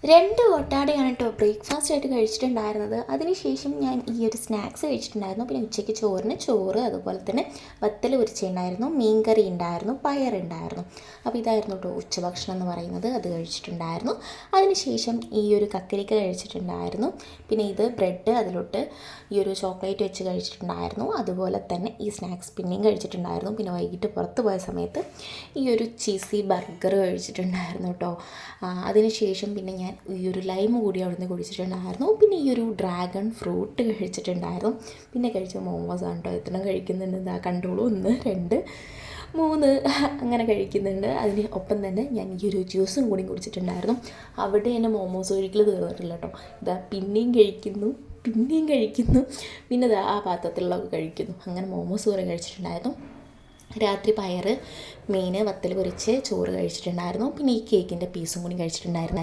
2 ഒട്ടാടയാണ് കേട്ടോ ബ്രേക്ക്ഫാസ്റ്റ് ആയിട്ട് കഴിച്ചിട്ടുണ്ടായിരുന്നത്. അതിനുശേഷം ഞാൻ ഈ ഒരു സ്നാക്സ് കഴിച്ചിട്ടുണ്ടായിരുന്നു. പിന്നെ ഉച്ചയ്ക്ക് ചോറിന് ചോറ്, അതുപോലെ തന്നെ വത്തൽ പൊരിച്ചതുണ്ടായിരുന്നു, മീൻകറി ഉണ്ടായിരുന്നു, പയറുണ്ടായിരുന്നു. അപ്പോൾ ഇതായിരുന്നു കേട്ടോ ഉച്ചഭക്ഷണം എന്ന് പറയുന്നത്. അത് കഴിച്ചിട്ടുണ്ടായിരുന്നു. അതിനുശേഷം ഈ ഒരു കക്കരിക്ക കഴിച്ചിട്ടുണ്ടായിരുന്നു. പിന്നെ ഇത് ബ്രെഡ്, അതിലോട്ട് ഈ ഒരു ചോക്ലേറ്റ് വെച്ച് കഴിച്ചിട്ടുണ്ടായിരുന്നു. അതുപോലെ തന്നെ ഈ സ്നാക്സ് പിന്നെയും കഴിച്ചിട്ടുണ്ടായിരുന്നു. പിന്നെ വൈകിട്ട് പുറത്ത് പോയ സമയത്ത് ഈ ഒരു ചീസി ബർഗർ കഴിച്ചിട്ടുണ്ടായിരുന്നു കേട്ടോ. അതിനുശേഷം പിന്നെ ഞാൻ ഈ ഒരു ലൈം കൂടി അവിടുന്ന് കുടിച്ചിട്ടുണ്ടായിരുന്നു. പിന്നെ ഈ ഒരു ഡ്രാഗൺ ഫ്രൂട്ട് കഴിച്ചിട്ടുണ്ടായിരുന്നു. പിന്നെ കഴിച്ച മോമോസാണ് കേട്ടോ. എത്ര കഴിക്കുന്നുണ്ട് എന്താ കണ്ടോളൂ. 1 2 3 അങ്ങനെ കഴിക്കുന്നുണ്ട്. അതിന് ഒപ്പം തന്നെ ഞാൻ ഈ ഒരു ജ്യൂസും കൂടി കുടിച്ചിട്ടുണ്ടായിരുന്നു. അവിടെ എൻ്റെ മോമോസ് കഴിക്കൽ തീർന്നിട്ടില്ല കേട്ടോ. ഇതാ പിന്നെയും കഴിക്കുന്നു, പിന്നെയും കഴിക്കുന്നു, പിന്നെ ഇതാ ആ പാത്രത്തിലുള്ളതൊക്കെ കഴിക്കുന്നു. അങ്ങനെ മോമോസ് കുറേ കഴിച്ചിട്ടുണ്ടായിരുന്നു. രാത്രി പയറ്, മീൻ, വത്തൽ പൊരിച്ച് ചോറ് കഴിച്ചിട്ടുണ്ടായിരുന്നു. പിന്നെ ഈ കേക്കിൻ്റെ പീസും കൂടി കഴിച്ചിട്ടുണ്ടായിരുന്നു.